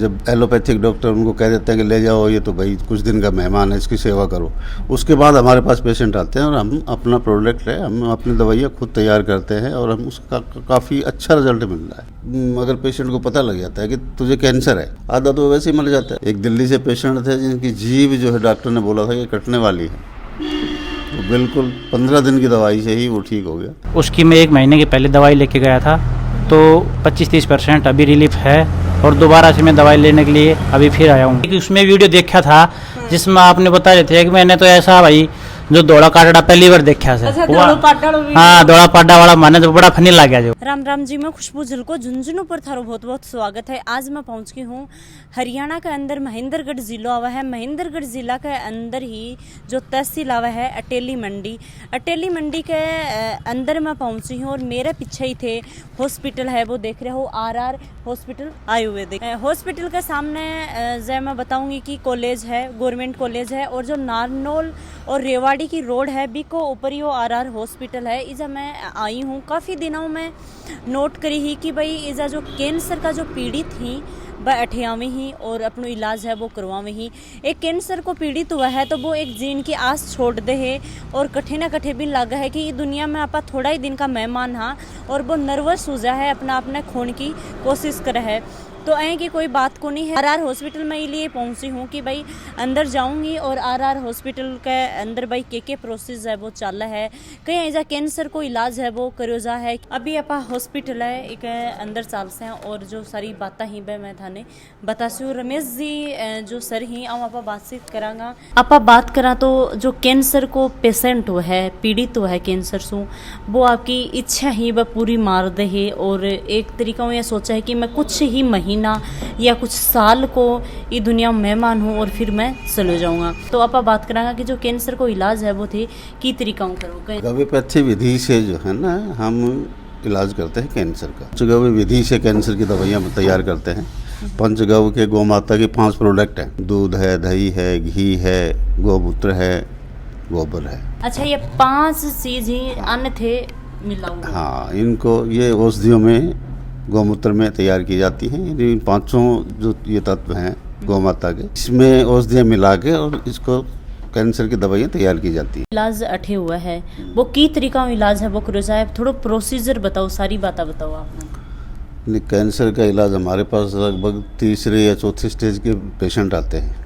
जब allopathic doctor उनको कह देते हैं कि ले जाओ, ये तो भाई कुछ दिन का मेहमान है, इसकी सेवा करो, उसके बाद हमारे पास पेशेंट आते हैं और हम अपना प्रोडक्ट है, हम अपनी दवाइयाँ खुद तैयार करते हैं और हम उसका काफ़ी अच्छा रिजल्ट मिल रहा है। अगर पेशेंट को पता लग जाता है कि तुझे कैंसर है, आधा तो वैसे ही मर जाता है। एक दिल्ली से पेशेंट थे जिनकी जीभ जो है डॉक्टर ने बोला था कि कटने वाली है, तो बिल्कुल 15 दिन की दवाई से ही वो ठीक हो गया। उसकी मैं 1 महीने के पहले दवाई लेके गया था तो 25-30% अभी रिलीफ है और दोबारा से मैं दवाई लेने के लिए अभी फिर आया हूँ। उसमें वीडियो देखा था जिसमें आपने बता रहे थे कि मैंने तो ऐसा भाई जो दौड़ा काटा पहली बार देखा से। अच्छा, हाँ, दौड़ा पाटा वाला माने तो बड़ा फनी लग गया। जो राम राम जी, मैं खुशबू झलको झुंझुनू पर थारो बहुत बहुत स्वागत है। आज मैं पहुंच गई हूँ हरियाणा के अंदर महेंद्रगढ़ जिला आवा है। महेंद्रगढ़ जिला के अंदर ही जो तहसील आवा है अटेली मंडी, अटेली मंडी के अंदर मैं पहुंची हूँ और मेरे पीछे ही थे हॉस्पिटल है, वो देख रहे हो RR हॉस्पिटल आयुर्वेदिक। हॉस्पिटल के सामने जय मैं बताऊंगी कि कॉलेज है, गवर्नमेंट कॉलेज है, और जो नारनौल और रेवाड़ी की रोड है बिको ऊपर ही वो RR हॉस्पिटल है। इजा मैं आई हूँ, काफ़ी दिनों में नोट करी ही कि भाई इजा जो कैंसर का जो पीड़ित ही वह अठियावी ही और अपनो इलाज है वो करवावे ही। एक कैंसर को पीड़ित हुआ है तो वो एक जीन की आस छोड़ दे है और कठे ना कठे भी लगा है कि दुनिया में आपा थोड़ा ही दिन का मेहमान हाँ, और वो नर्वस हो जा है, अपना अपने खोने की कोशिश करे है। तो ऐ कि कोई बात को नहीं है। RR हॉस्पिटल में लिए पहुंची हूँ कि भाई अंदर जाऊंगी और RR हॉस्पिटल के अंदर भाई के प्रोसेस है वो चल है, कहीं ऐसा कैंसर को इलाज है वो करो जा है। अभी आप हॉस्पिटल है एक अंदर चाल से हैं और जो सारी बातें ही मैं थाने बतासू। रमेश जी जो सर ही आप बातचीत करांगा। आप बात करा तो जो कैंसर को पेशेंट हुआ है, पीड़ित हुआ है कैंसर से, वो आपकी इच्छा ही वह पूरी मार दे है और एक तरीका वो ये सोचा है कि मैं कुछ ही महीना या कुछ साल को ये दुनिया में मेहमान हूँ और फिर मैं चले जाऊंगा। तो आप बात करांगा कि जो कैंसर को इलाज है वो थे की तरीकाओं करो। होम्योपैथी विधि से जो है ना हम इलाज करते हैं कैंसर का। पंचगव्य विधि से कैंसर की दवाइयाँ तैयार करते हैं। पंचगव्य के गौमाता के 5 प्रोडक्ट हैं, दूध है, दही है, घी है, गोमूत्र है, गोबर है। अच्छा, ये 5 चीज ही अन्न थे मिला। हाँ, इनको ये औषधियों में गौमूत्र में तैयार की जाती हैं। इन 5 जो ये तत्व हैं गौमाता के, इसमें औषधियाँ मिला के और इसको कैंसर की दवाइयाँ तैयार की जाती है। इलाज अठे हुआ है वो की तरीका इलाज है वो करो साहब, थोड़ा प्रोसीजर बताओ, सारी बातें बताओ आपने। कैंसर का इलाज हमारे पास लगभग 3रे या 4थे स्टेज के पेशेंट आते हैं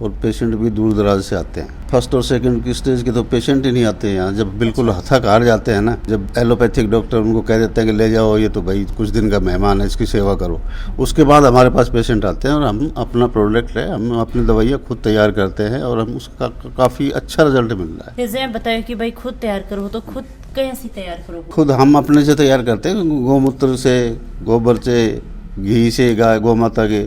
और पेशेंट भी दूर दराज से आते हैं। फर्स्ट और सेकंड की स्टेज के तो पेशेंट ही नहीं आते हैं यहाँ। जब बिल्कुल थक हार जाते हैं ना, जब एलोपैथिक डॉक्टर उनको कह देते हैं कि ले जाओ, ये तो भाई कुछ दिन का मेहमान है, इसकी सेवा करो, उसके बाद हमारे पास पेशेंट आते हैं और हम अपना प्रोडक्ट है, हम अपनी दवाइयाँ खुद तैयार करते हैं और हम उसका काफ़ी अच्छा रिजल्ट मिल रहा है। जैसे बताया कि भाई खुद तैयार करो, तो खुद कैसे तैयार करो? खुद हम अपने से तैयार करते हैं, गोमूत्र से, गोबर से, घी से, गाय गौमाता के,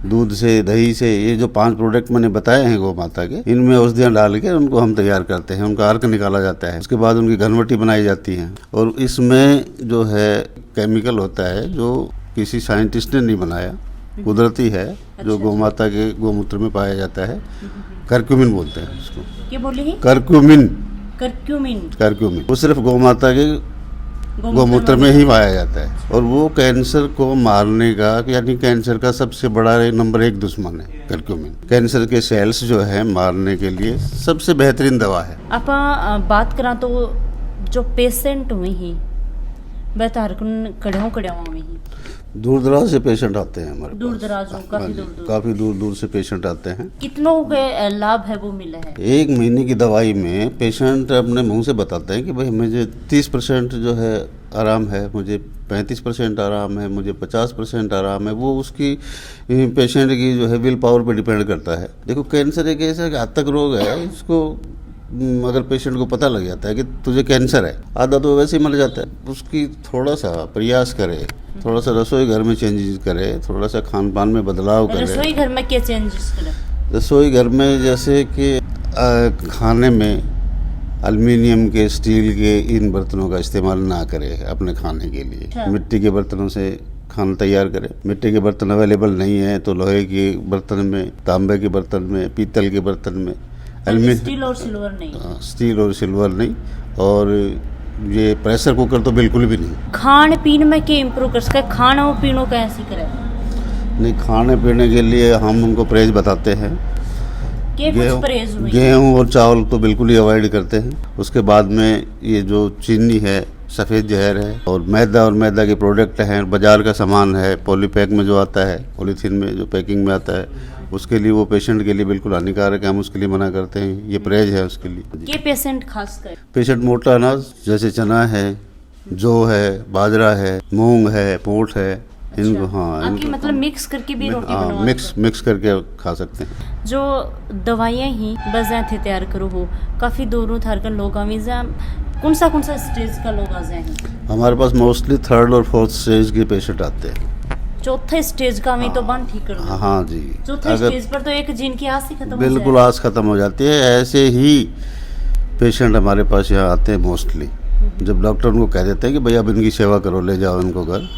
दूध से, दही से। ये जो 5 प्रोडक्ट मैंने बताए हैं गौमाता के, इनमें औषधियाँ डाल के उनको हम तैयार करते हैं। उनका अर्क निकाला जाता है, उसके बाद उनकी घनवटी बनाई जाती है और इसमें जो है केमिकल होता है जो किसी साइंटिस्ट ने नहीं बनाया, कुदरती है, जो गौमाता के गोमूत्र में पाया जाता है। करक्यूमिन बोलते हैं उसको। क्या बोले? करक्यूमिन। करक्यूमिन वो सिर्फ गौमाता के गोमूत्र में ही पाया जाता है और वो कैंसर को मारने का, यानी कैंसर का सबसे बड़ा नंबर 1 दुश्मन है करक्यूमिन। कैंसर के सेल्स जो है मारने के लिए सबसे बेहतरीन दवा है। आप बात करा तो जो पेशेंट हुए ही बेहतर कड़ियों में ही दूर दराज से पेशेंट आते हैं हमारे दूर दराज काफी दूर से पेशेंट आते हैं। कितनों के लाभ है वो मिला है? 1 महीने की दवाई में पेशेंट अपने मुंह से बताते हैं कि भाई मुझे 30% जो है आराम है, मुझे 35% आराम है, मुझे 50% आराम है। वो उसकी पेशेंट की जो है विल पावर पे डिपेंड करता है। देखो, कैंसर एक ऐसा घातक रोग है, इसको अगर पेशेंट को पता लग जाता है कि तुझे कैंसर है, आधा तो वैसे ही मर जाता है। उसकी थोड़ा सा प्रयास करे, थोड़ा सा रसोई घर में चेंजेस करे, थोड़ा सा खान पान में बदलाव करे। रसोई घर में क्या चेंजेस करे? रसोई घर में जैसे कि खाने में एल्युमिनियम के, स्टील के इन बर्तनों का इस्तेमाल ना करे अपने खाने के लिए। मिट्टी के बर्तनों से खाना तैयार करें। मिट्टी के बर्तन अवेलेबल नहीं है तो लोहे के बर्तन में, तांबे के बर्तन में, पीतल के बर्तन में। स्टील और सिल्वर नहीं? स्टील और सिल्वर नहीं, और ये प्रेशर कुकर तो बिल्कुल भी नहीं। खान पीन में क्या इम्प्रूव कर सके? खाना पीनो कैसे करे? नहीं, खाने पीने के लिए हम उनको परहेज बताते हैं। के कुछ परहेज हुए? गेहूँ और चावल तो बिल्कुल ही अवॉइड करते हैं। उसके बाद में ये जो चीनी है, सफ़ेद जहर है, और मैदा के प्रोडक्ट हैं, बाज़ार का सामान है, पॉलीपैक में जो आता है, पॉलीथीन में जो पैकिंग में आता है, उसके लिए वो पेशेंट के लिए बिल्कुल हानिकारक है, हम उसके लिए मना करते हैं। ये परहेज है उसके लिए। ये पेशेंट खास कर पेशेंट मोटा अनाज जैसे चना है, जौ है, बाजरा है, मूंग है, पोट है, इनको आपकी मतलब मिक्स करके भी रोटी बनवा मिक्स करके खा सकते हैं। जो दवाइयाँ ही बजा थे तैयार करो हो, काफ़ी दूरों थार कर लोग आवे जा, कौन सा स्टेज का लोग आ जाए? हमारे पास मोस्टली 3rd और 4th स्टेज के पेशेंट आते हैं। चौथे स्टेज का भी तो बन ठीक कर दो। हाँ जी, चौथे स्टेज पर तो एक जिन की आस ही खत्म बिल्कुल आस खत्म हो जाती है। ऐसे ही पेशेंट हमारे पास यहाँ आते हैं मोस्टली। जब डॉक्टर उनको कह देते हैं कि भैया अब इनकी सेवा करो, ले जाओ इनको घर,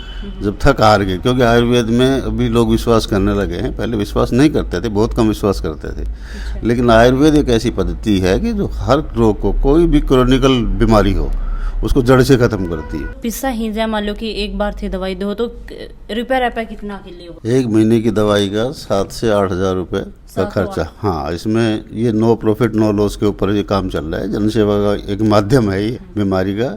जब थक हार गए, क्योंकि आयुर्वेद में अभी लोग विश्वास करने लगे हैं। पहले विश्वास नहीं करते थे, बहुत कम विश्वास करते थे। लेकिन आयुर्वेद एक ऐसी पद्धति है कि जो हर रोग को, कोई भी क्रोनिकल बीमारी हो, उसको जड़ से खत्म करती है। पिस्सा ही जाए, मान लो कि एक बार थे दवाई दो तो रुपया कितना के लिए हो? 1 महीने की दवाई का 7 से 8 हज़ार रुपये का खर्चा। हाँ, इसमें ये नो प्रॉफिट नो लॉस के ऊपर ये काम चल रहा है। जनसेवा का एक माध्यम है ये बीमारी का,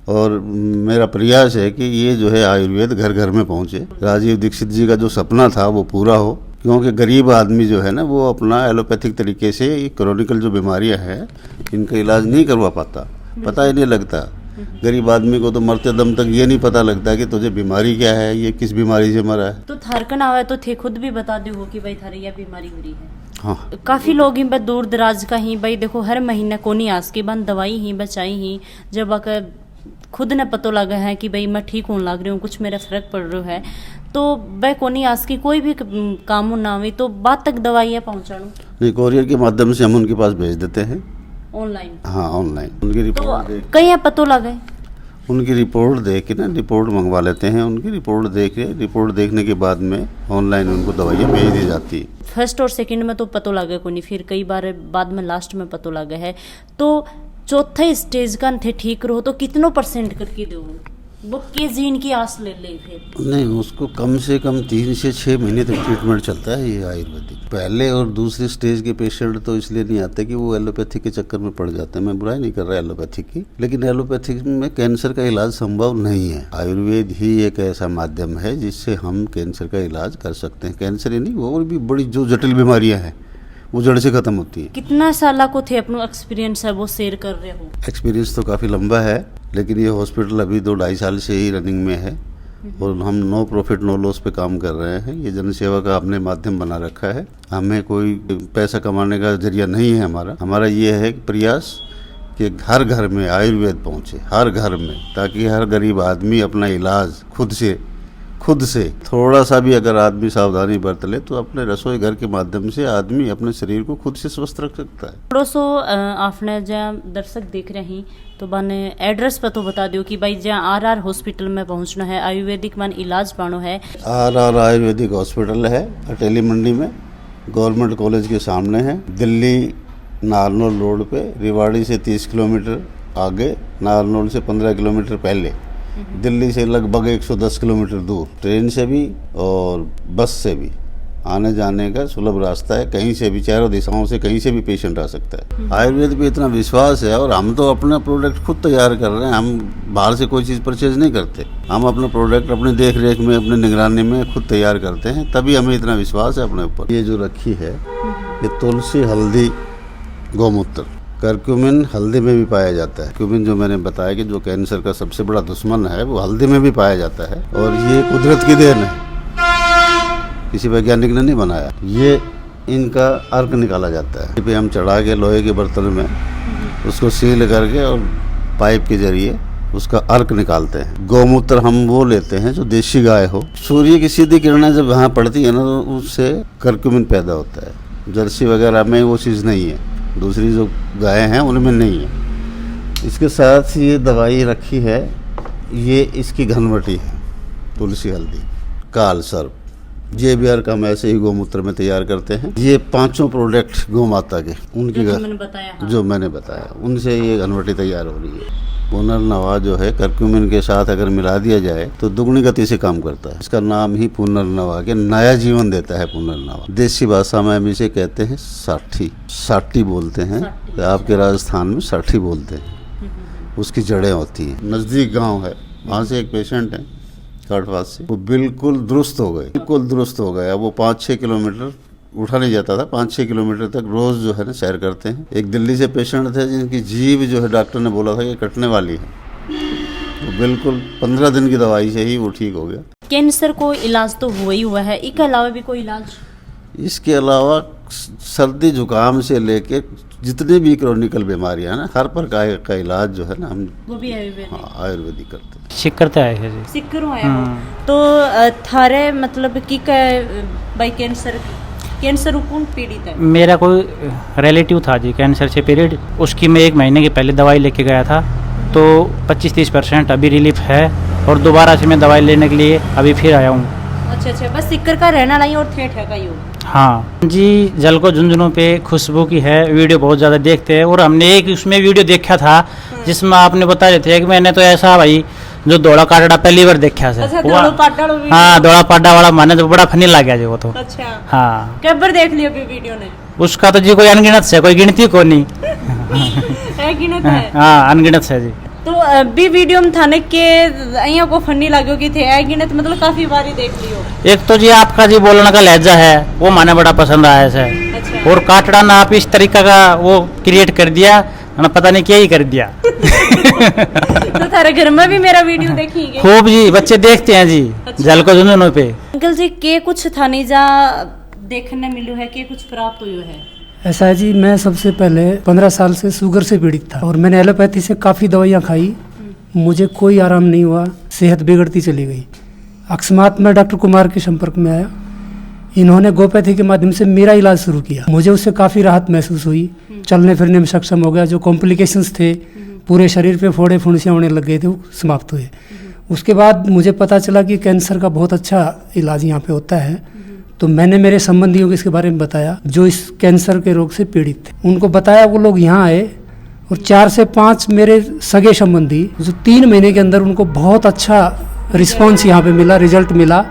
और मेरा प्रयास है कि ये जो है आयुर्वेद घर घर में पहुँचे। राजीव दीक्षित जी का जो सपना था वो पूरा हो, क्योंकि गरीब आदमी जो है ना, वो अपना एलोपैथिक तरीके से ये क्रोनिकल जो बीमारियां हैं, इनका इलाज नहीं करवा पाता, पता ही नहीं लगता। गरीब आदमी को तो मरते दम तक ये नहीं पता लगता कि तुझे बीमारी क्या है, ये किस बीमारी से मरा है। तो थारकन आवे तो थे खुद भी बता दो हो कि भाई थारी यह बीमारी हो रही है। हाँ, काफ़ी लोग ही दूर दराज का ही भाई देखो, हर महीने कोनी आस के बंद दवाई ही बचाई ही, जब अगर खुद ने पतो लगा है कि भाई मैं ठीक होने लग रही हूँ, कुछ मेरा फर्क पड़ रहा है, तो वह कोनी आस की कोई भी काम ना हुई तो बाद तक दवाइयाँ पहुँचाऊँ नहीं, कोरियर के माध्यम से हम उनके पास भेज देते हैं ऑनलाइन। हाँ, ऑनलाइन उनकी रिपोर्ट तो कहीं पतो लगे, उनकी रिपोर्ट देख के ना, रिपोर्ट मंगवा लेते हैं। उनकी रिपोर्ट देख के, रिपोर्ट देखने के बाद में ऑनलाइन उनको दवाइयाँ भेज दी जाती है। फर्स्ट और सेकंड में तो पतो लगे को नहीं, फिर कई बार बाद में लास्ट में पतो लगा है। तो चौथे स्टेज का थे ठीक रहो तो कितनों % करके दो वो के जीन की आस ले फिर? नहीं, उसको कम से कम 3 से 6 महीने तक ट्रीटमेंट चलता है ये आयुर्वेदिक। पहले और दूसरी स्टेज के पेशेंट तो इसलिए नहीं आते कि वो एलोपैथिक के चक्कर में पड़ जाते हैं। मैं बुराई नहीं कर रहा एलोपैथिक की, लेकिन एलोपैथिक में कैंसर का इलाज संभव नहीं है। आयुर्वेद ही एक ऐसा माध्यम है जिससे हम कैंसर का इलाज कर सकते हैं। कैंसर ही नहीं, और भी बड़ी जो जटिल बीमारियाँ हैं वो जड़ से खत्म होती है। कितना साल को थे अपना एक्सपीरियंस है वो शेयर कर रहे हो? एक्सपीरियंस तो काफ़ी लंबा है, लेकिन ये हॉस्पिटल अभी 2-2.5 साल से ही रनिंग में है, और हम नो प्रॉफिट नो लॉस पे काम कर रहे हैं। ये जनसेवा का आपने माध्यम बना रखा है। हमें कोई पैसा कमाने का जरिया नहीं है हमारा ये है प्रयास कि हर घर में आयुर्वेद पहुँचे, हर घर में, ताकि हर गरीब आदमी अपना इलाज खुद से थोड़ा सा भी अगर आदमी सावधानी बरत ले तो अपने रसोई घर के माध्यम से आदमी अपने शरीर को खुद से स्वस्थ रख सकता है। थोड़ा सो आपने जहाँ दर्शक देख रहे हैं तो बने एड्रेस पर तो बता दो कि भाई जहाँ RR हॉस्पिटल में पहुँचना है, आयुर्वेदिक मान इलाज पानो है। RR आयुर्वेदिक हॉस्पिटल है अटेली मंडी में, गवर्नमेंट कॉलेज के सामने है, दिल्ली नारनौल रोड पे, रिवाड़ी से 30 किलोमीटर आगे, नारनौल से 15 किलोमीटर पहले, दिल्ली से लगभग 110 किलोमीटर दूर। ट्रेन से भी और बस से भी आने जाने का सुलभ रास्ता है। कहीं से भी, चारों दिशाओं से कहीं से भी पेशेंट आ सकता है। आयुर्वेद पे इतना विश्वास है, और हम तो अपना प्रोडक्ट खुद तैयार कर रहे हैं। हम बाहर से कोई चीज़ परचेज नहीं करते। हम अपना प्रोडक्ट अपने देख रेख में, अपने निगरानी में खुद तैयार करते हैं, तभी हमें इतना विश्वास है अपने ऊपर। ये जो रखी है ये तुलसी, हल्दी, गौमूत्र, करक्यूमिन हल्दी में भी पाया जाता है। करक्यूमिन जो मैंने बताया कि जो कैंसर का सबसे बड़ा दुश्मन है, वो हल्दी में भी पाया जाता है, और ये कुदरत की देन है, किसी वैज्ञानिक ने नहीं बनाया। ये इनका अर्क निकाला जाता है, पे हम चढ़ा के लोहे के बर्तन में उसको सील करके और पाइप के जरिए उसका अर्क निकालते हैं। गौमूत्र हम वो लेते हैं जो देशी गाय हो। सूर्य की सीधी किरणें जब वहाँ पड़ती है ना, तो उससे करक्यूमिन पैदा होता है। जर्सी वगैरह में वो चीज़ नहीं है, दूसरी जो गाय हैं उनमें नहीं है। इसके साथ ये दवाई रखी है, ये इसकी घनवटी है, तुलसी, हल्दी, काल सर्प, ये भी अर्क हम ऐसे ही गौमूत्र में तैयार करते हैं। ये 5 प्रोडक्ट गौ माता के, उनकी जो मैंने बताया, जो मैंने बताया, उनसे ये घनवटी तैयार हो रही है। पुनर्नवा जो है करक्यूमिन के साथ अगर मिला दिया जाए तो दुगनी गति से काम करता है। इसका नाम ही पुनर्नवा के नया जीवन देता है पुनर्नवा। देसी भाषा में हम इसे कहते हैं साठी, साठी बोलते हैं। तो आपके राजस्थान में साठी बोलते हैं। उसकी जड़ें होती हैं। नज़दीक गांव है, वहाँ से एक पेशेंट है काटवास से, वो बिल्कुल दुरुस्त हो गए, बिल्कुल दुरुस्त हो गया। वो 5-6 किलोमीटर उठा नहीं जाता था, 5-6 किलोमीटर तक रोज जो है ना सैर करते हैं। एक दिल्ली से पेशेंट थे जिनकी जीभ जो है डॉक्टर ने बोला था कि कटने वाली है, तो बिल्कुल 15 दिन की दवाई से ही वो ठीक हो गया। कैंसर को इलाज तो हुआ ही हुआ है, इसके अलावा भी कोई इलाज? इसके अलावा सर्दी जुकाम से लेके जितनी भी क्रोनिकल बीमारियां हैं ना, हर प्रकार का इलाज जो है ना हम वो भी आयुर्वेदिक? हाँ, आयुर्वेदिक करते हैं। सिक करते आए हैं जी। सिक करो आया हो तो थारे मतलब की बाई कैंसर कौन पीड़ित है? मेरा कोई रिलेटिव था जी कैंसर से पीरियड, उसकी मैं 1 महीने के पहले दवाई लेके गया था, तो 25-30% अभी रिलीफ है, और दोबारा से मैं दवाई लेने के लिए अभी फिर आया हूँ। अच्छा, बस सिक्कर का रहना नहीं और ठेठ है का योग? हाँ जी, जल को झुंझुनों पे खुशबू की है, वीडियो बहुत ज़्यादा देखते हैं, और हमने एक उसमें वीडियो देखा था जिसमें आपने बता रहे थे कि मैंने तो ऐसा भाई जो दौड़ा काटड़ा पहली बार देखा से। अच्छा, दौड़ा पाटा वीडियो? हाँ, दौड़ा पाटा वाला माने तो बड़ा फनी लग गया जी वो तो। अच्छा हाँ, कब बार देख लिया अभी वीडियो ने? उसका तो जी कोई अनगिनत से, कोई गिनती को नहीं। है गिनत है? हाँ, अनगिनत से जी। तो अभी वीडियो में थाने के अइया को फनी लागो की थे, है गिनत मतलब काफी बारी देख लियो। एक तो जी आपका जी बोलने का लहजा है वो माने बड़ा पसंद आया है, अच्छा। और काटड़ा ना आप इस तरीका का वो क्रिएट कर दिया, ना पता नहीं क्या ही कर दिया। तो थारे घर में भी मेरा वीडियो देखेंगे? खूब जी, बच्चे देखते हैं जी। अच्छा। जल को झुंझुनों पे। अंकल जी के कुछ थाने जा देखने मिलो है, के कुछ प्राप्त हुई है? ऐसा है जी, मैं सबसे पहले 15 साल से शुगर से पीड़ित था, और मैंने एलोपैथी से काफ़ी दवाइयाँ खाई, मुझे कोई आराम नहीं हुआ, सेहत बिगड़ती चली गई। अकस्मात मैं डॉक्टर कुमार के संपर्क में आया, इन्होंने गोपैथी के माध्यम से मेरा इलाज शुरू किया। मुझे उससे काफ़ी राहत महसूस हुई, चलने फिरने में सक्षम हो गया। जो कॉम्प्लिकेशंस थे, पूरे शरीर पे फोड़े फुंसियाँ होने लग गए थे, वो समाप्त हुए। उसके बाद मुझे पता चला कि कैंसर का बहुत अच्छा इलाज यहाँ पे होता है, तो मैंने मेरे संबंधियों को इसके बारे में बताया जो इस कैंसर के रोग से पीड़ित थे। उनको बताया, वो लोग यहाँ आए, और 4 से 5 मेरे सगे संबंधी जो 3 महीने के अंदर उनको बहुत अच्छा रिस्पॉन्स यहाँ पे मिला, रिजल्ट मिला,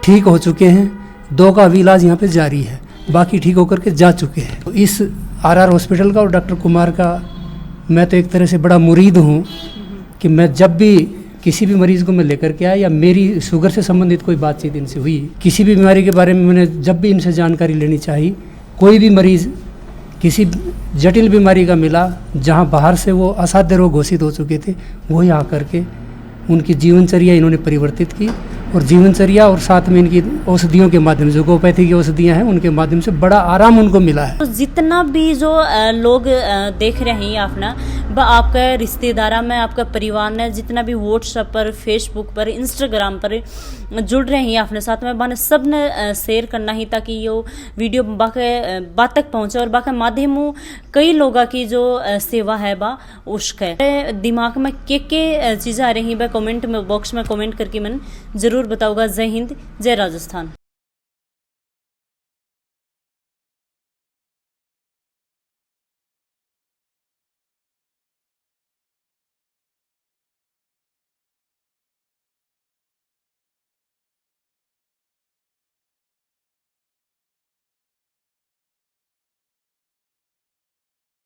ठीक हो चुके हैं। 2 का अभी इलाज यहाँ पे जारी है, बाकी ठीक होकर के जा चुके हैं। तो इस RR हॉस्पिटल का और डॉक्टर कुमार का मैं तो एक तरह से बड़ा मुरीद हूँ कि मैं जब भी किसी भी मरीज़ को मैं लेकर के आया, या मेरी शुगर से संबंधित कोई बातचीत इनसे हुई, किसी भी बीमारी के बारे में मैंने जब भी इनसे जानकारी लेनी चाहिए, कोई भी मरीज़ किसी जटिल बीमारी का मिला, जहाँ बाहर से वो असाध्य रोग घोषित हो चुके थे, वो यहाँ करके उनकी जीवनचर्या इन्होंने परिवर्तित की, और जीवनचर्या और साथ में इनकी औषधियों के माध्यम से, गोपैथी की औषधियाँ हैं, उनके माध्यम से बड़ा आराम उनको मिला है। तो जितना भी जो लोग देख रहे हैं अपना, वह आपका रिश्तेदार में, आपका परिवार में, जितना भी व्हाट्सएप पर, फेसबुक पर, इंस्टाग्राम पर जुड़ रहे हैं अपने साथ में, बाने सब ने शेयर करना ही, ताकि ये वीडियो बात तक पहुँचे, और बाकी माध्यम कई लोगों की जो सेवा है बा उसके दिमाग में के चीज़ें आ रही हैं, कमेंट में बॉक्स में कमेंट करके मैंने जरूर बताऊंगा। जय हिंद, जय राजस्थान।